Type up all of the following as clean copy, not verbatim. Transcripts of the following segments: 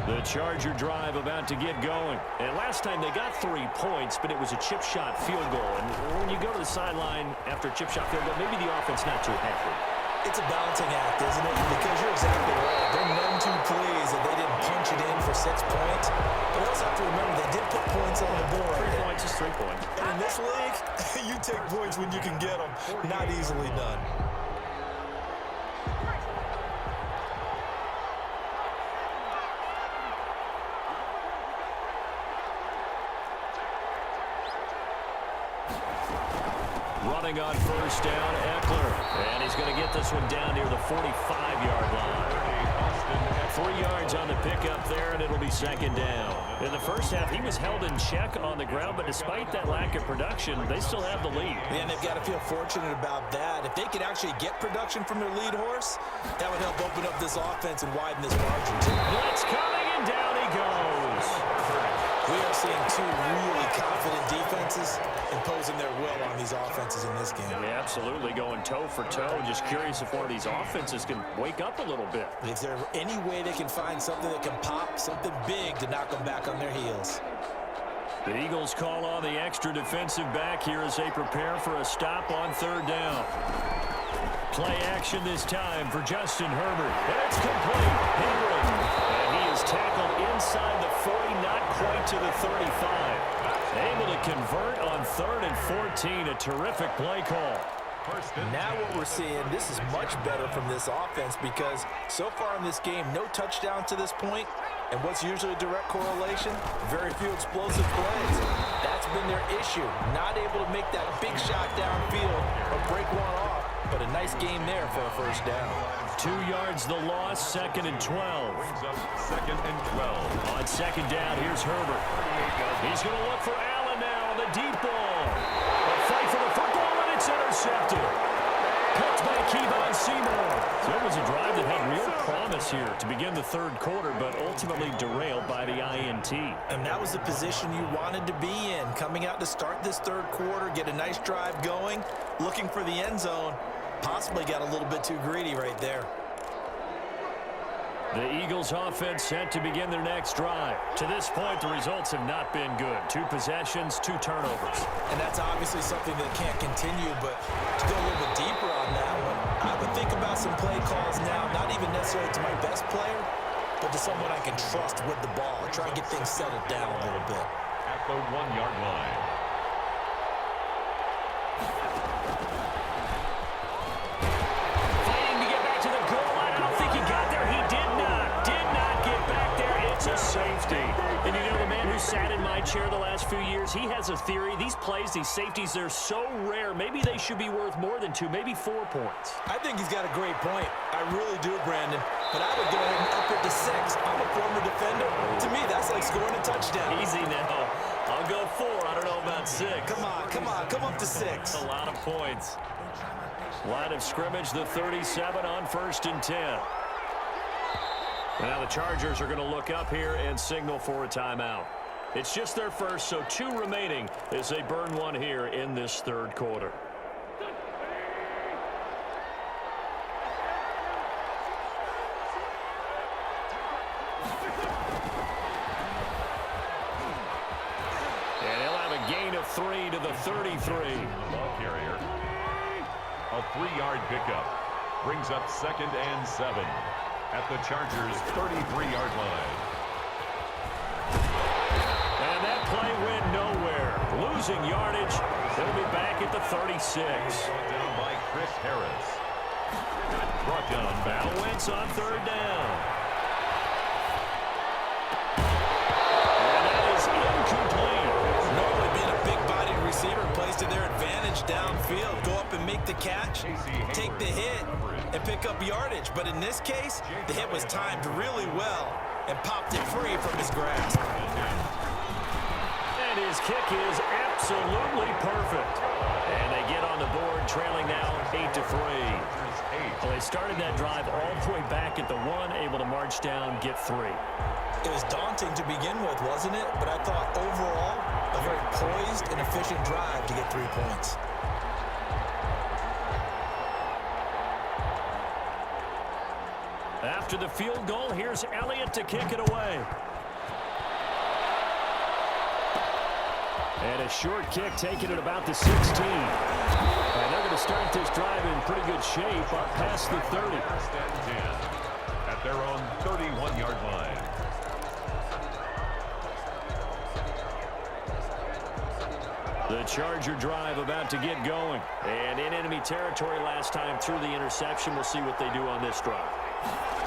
The Charger drive about to get going. And last time they got 3 points, but it was a chip shot field goal. And when you go to the sideline after a chip shot field goal, maybe the offense not too happy. It's a balancing act, isn't it? Because you're exactly right. They're none too pleased that they didn't punch it in for 6 points. But you also have to remember they did put points on the board. 3 points is 3 points. And in this league, you take points when you can get them. Not easily done. Running on first down, Eckler. And he's going to get this one down near the 45-yard line. 3 yards on the pickup there, and it'll be second down. In the first half, he was held in check on the ground, but despite that lack of production, they still have the lead. And they've got to feel fortunate about that. If they could actually get production from their lead horse, that would help open up this offense and widen this margin too. Blitz coming, and down he goes. We are seeing 2 really confident defenses imposing their will on these offenses in this game. Yeah, absolutely, going toe for toe. Just curious if one of these offenses can wake up a little bit. Is there any way they can find something that can pop, something big to knock them back on their heels? The Eagles call on the extra defensive back here as they prepare for a stop on third down. Play action this time for Justin Herbert. And it's complete. Henry. And he is tackled inside the 40, not quite to the 35. Able to convert on 3rd and 14. A terrific play call. Now what we're seeing, this is much better from this offense because so far in this game, no touchdown to this point. And what's usually a direct correlation? Very few explosive plays. That's been their issue. Not able to make that big shot downfield or break one off. But a nice game there for a first down. 2 yards the loss, 2nd and 12. Brings up 2nd and 12. On second down, here's Herbert. He's going to look for Allen now on the deep ball. A fight for the football, and it's intercepted. Picked by Kevon Seymour. So it was a drive that had real promise here to begin the 3rd quarter, but ultimately derailed by the INT. And that was the position you wanted to be in. Coming out to start this 3rd quarter, get a nice drive going, looking for the end zone. Possibly got a little bit too greedy right there. The Eagles offense set to begin their next drive. To this point, the results have not been good. 2 possessions, 2 turnovers. And that's obviously something that can't continue, but to go a little bit deeper on that one, I would think about some play calls now, not even necessarily to my best player, but to someone I can trust with the ball. Try and get things settled down a little bit. At the 1-yard line. And you know, the man who sat in my chair the last few years, he has a theory. These plays, these safeties, they're so rare. Maybe they should be worth more than 2, maybe 4 points. I think he's got a great point. I really do, Brandon. But I would go ahead and up it to 6. I'm a former defender. To me, that's like scoring a touchdown. Easy now. I'll go 4. I don't know about 6. Come on. Come up to 6. A lot of points. Line of scrimmage, the 37 on 1st and 10. Now the Chargers are going to look up here and signal for a timeout. It's just their first, so 2 remaining as they burn one here in this 3rd quarter. And he'll have a gain of 3 to the 33. Ball carrier. A 3-yard pickup. Brings up 2nd and 7. At the Chargers' 33-yard line. And that play went nowhere. Losing yardage. They'll be back at the 36. Brought down by Chris Harris. Brought down by Now Wentz on 3rd down. And that is incomplete. Normally being a big-bodied receiver plays to their advantage downfield. Go up and make the catch, take the hit, and pick up yardage. But in this case, the hit was timed really well and popped it free from his grasp. And his kick is absolutely perfect. And they get on the board, trailing now 8-3. Well, they started that drive all the way back at the 1, able to march down, get 3. It was daunting to begin with, wasn't it? But I thought overall, a very poised and efficient drive to get 3 points. After the field goal, here's Elliott to kick it away. And a short kick taken at about the 16. And they're going to start this drive in pretty good shape up past the 30. First and 10 at their own 31-yard line. The Charger drive about to get going. And in enemy territory last time through the interception. We'll see what they do on this drive.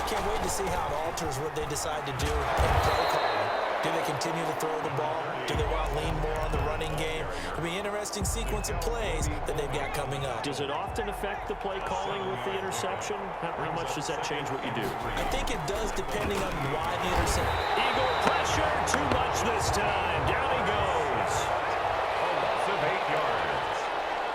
Can't wait to see how it alters what they decide to do in play calling. Do they continue to throw the ball? Do they want to lean more on the running game? It'll be an interesting sequence of plays that they've got coming up. Does it often affect the play calling with the interception? How much does that change what you do? I think it does depending on why the interception. Eagle pressure, too much this time. Down he goes. A loss of 8 yards.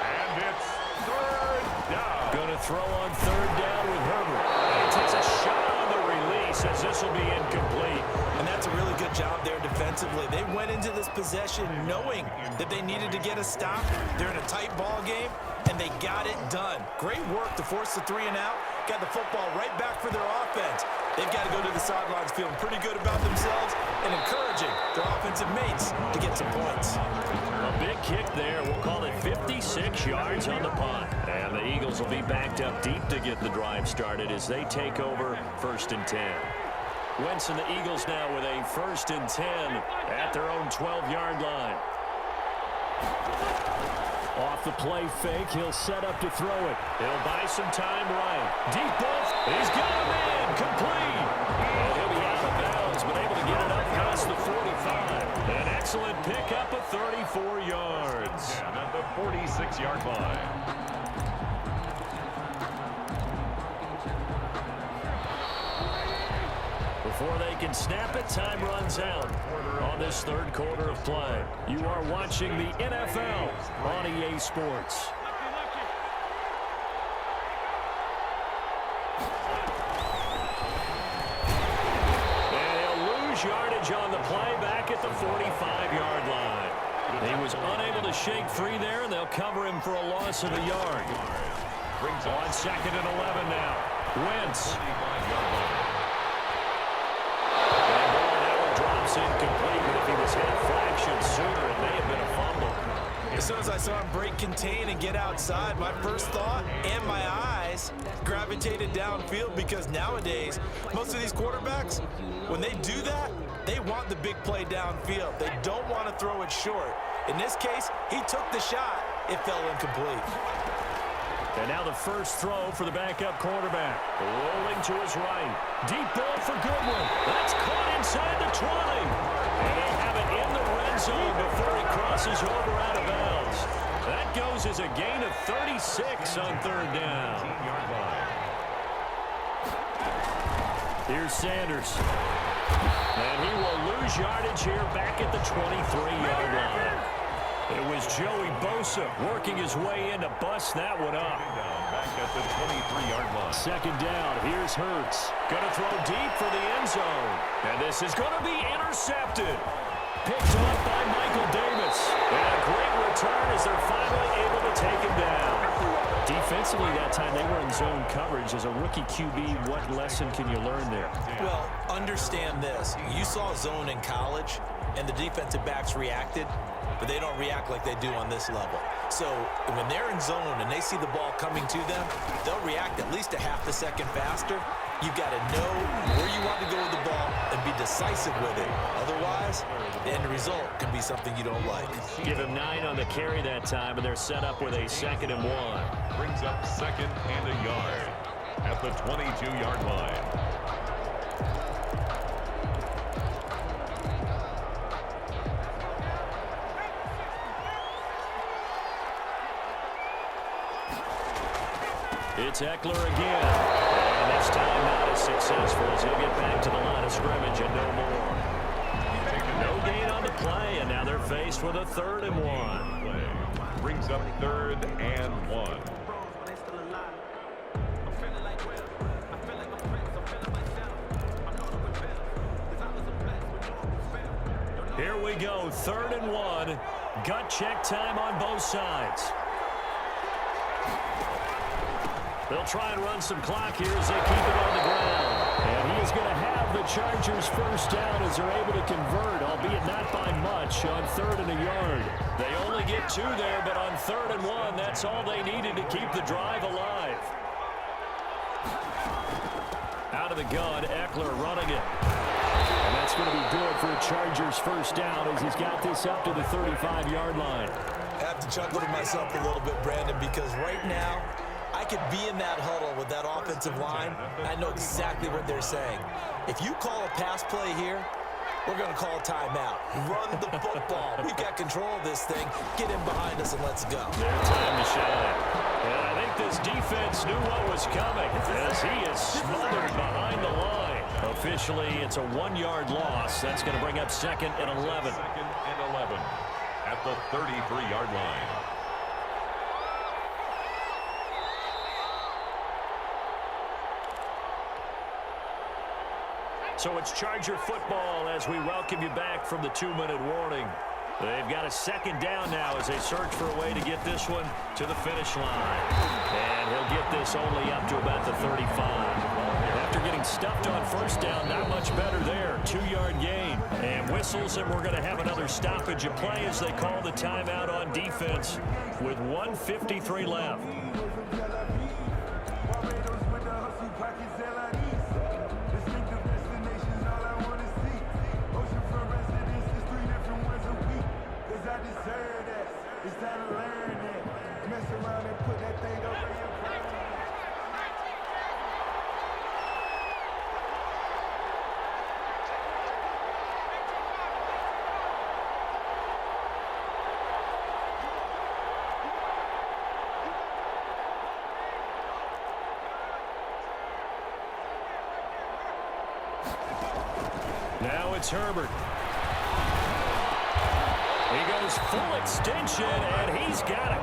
And it's third down. Going to throw on third down with Herbert. And he takes a shot on the release as this will be incomplete. And that's a really good job there defensively. They went into this possession knowing that they needed to get a stop. They're in a tight ball game, and they got it done. Great work to force the 3 and out. Got the football right back for their offense. They've got to go to the sidelines feeling pretty good about themselves and encouraging their offensive mates to get some points. A big kick there. We'll call it 56 yards on the punt. And the Eagles will be backed up deep to get the drive started as they take over first and 10. Wentz and the Eagles now with a first and 10 at their own 12-yard line. Off the play fake, he'll set up to throw it. He'll buy some time right. Deep ball, he's got him in, complete. And he'll be out of bounds, but able to get it up past the 45. An excellent pickup of 34 yards. And at the 46-yard line. Before they can snap it, time runs out on this third quarter of play. You are watching the NFL on EA Sports. And he'll lose yardage on the play back at the 45-yard line. He was unable to shake free there, and they'll cover him for a loss of a yard. On second and 11 now. Wentz. Incomplete, but if he was hit a fraction sooner, it may have been a fumble. As soon as I saw him break contain and get outside, my first thought and my eyes gravitated downfield because nowadays, most of these quarterbacks, when they do that, they want the big play downfield. They don't want to throw it short. In this case, he took the shot. It fell incomplete. And now the first throw for the backup quarterback. Rolling to his right. Deep ball for Goodwin. That's caught inside the 20. And they have it in the red zone before he crosses over out of bounds. That goes as a gain of 36 on third down. Here's Sanders. And he will lose yardage here back at the 23-yard line. It was Joey Bosa working his way in to bust that one up. Back at the 23-yard line. Second down, here's Hurts. Going to throw deep for the end zone. And this is going to be intercepted. Picked off by Michael Davis. And a great return as they're finally able to take him down. Defensively that time, they were in zone coverage. As a rookie QB, what lesson can you learn there? Well, understand this. You saw zone in college, and the defensive backs reacted, but they don't react like they do on this level. So when they're in zone and they see the ball coming to them, they'll react at least a half a second faster. You've got to know where you want to go with the ball and be decisive with it. Otherwise, the end result can be something you don't like. Give him 9 on the carry that time, and they're set up with a 2nd and 1. Brings up 2nd and a yard at the 22-yard line. It's Eckler again. And this time not as successful as he'll get back to the line of scrimmage and no more. No gain on the play, and now they're faced with a 3rd and 1. Brings up 3rd and 1. Here we go, 3rd and 1. Gut check time on both sides. They'll try and run some clock here as they keep it on the ground. Chargers first down as they're able to convert, albeit not by much, on 3rd and a yard. They only get 2 there, but on 3rd and 1, that's all they needed to keep the drive alive. Out of the gun, Eckler running it. And that's going to be good for a Chargers first down as he's got this up to the 35-yard line. I have to chuckle to myself a little bit, Brandon, because right now I could be in that huddle with that offensive line. I know exactly what they're saying. If you call a pass play here, we're going to call a timeout. Run the football. We've got control of this thing. Get in behind us and let's go. Their time to shine. And I think this defense knew what was coming as he is smothered behind the line. Officially, it's a 1-yard loss. That's going to bring up 2nd and 11. 2nd and 11 at the 33-yard line. So it's Charger football as we welcome you back from the 2-minute warning. They've got a 2nd down now as they search for a way to get this one to the finish line. And he'll get this only up to about the 35. After getting stuffed on 1st down, not much better there. 2-yard gain. And whistles, and we're going to have another stoppage of play as they call the timeout on defense with 1:53 left. Now it's Herbert. He goes full extension, and he's got it.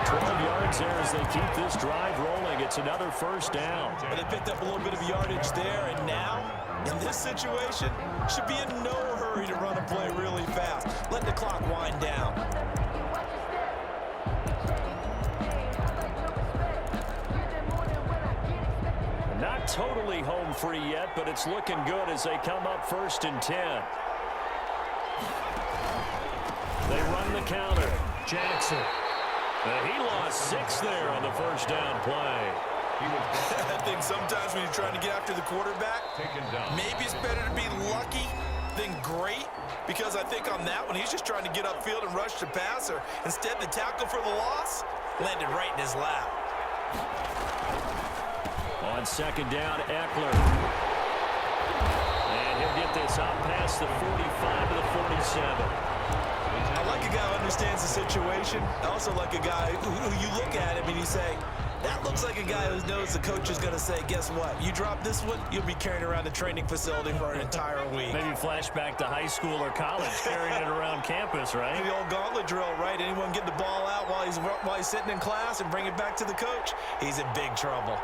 12 yards there as they keep this drive rolling. It's another first down. But they picked up a little bit of yardage there, and now, in this situation, should be in no hurry to run a play really fast. Let the clock wind down. Not totally home free yet, but it's looking good as they come up 1st and 10. They run the counter. Jackson. He lost 6 there on the first down play. I think sometimes when you're trying to get after the quarterback, maybe it's better to be lucky than great, because I think on that one, he's just trying to get upfield and rush the passer. Instead, the tackle for the loss landed right in his lap. On 2nd down, Eckler. And he'll get this up past the 45 to the 47. I like a guy who understands the situation. I also like a guy who you look at him and you say, that looks like a guy who knows the coach is going to say, guess what? You drop this one, you'll be carrying around the training facility for an entire week. Maybe flashback to high school or college, carrying it around campus, right? The old gauntlet drill, right? Anyone get the ball out while he's sitting in class and bring it back to the coach, he's in big trouble.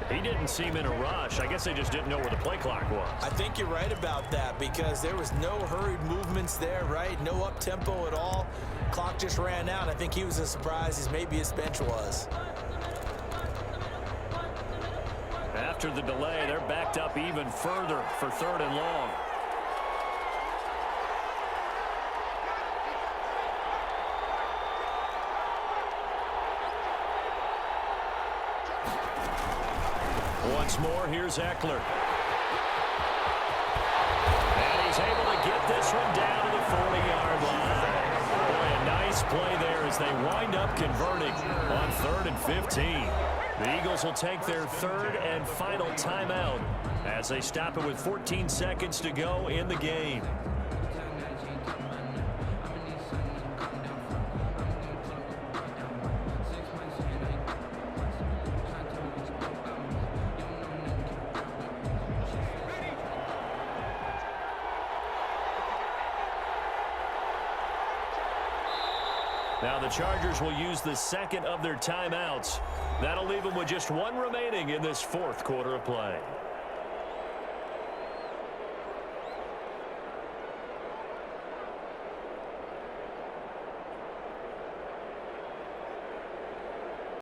He didn't seem in a rush. I guess they just didn't know where the play clock was. I think you're right about that because there was no hurried movements there, right? No up-tempo at all. Clock just ran out. I think he was as surprised as maybe his bench was. After the delay, they're backed up even further for 3rd and long. Once more, here's Eckler. And he's able to get this one down to the 40-yard line. Boy, a nice play there as they wind up converting on 3rd and 15. The Eagles will take their 3rd and final timeout as they stop it with 14 seconds to go in the game. Now the Chargers will use the 2nd of their timeouts. That'll leave them with just 1 remaining in this 4th quarter of play.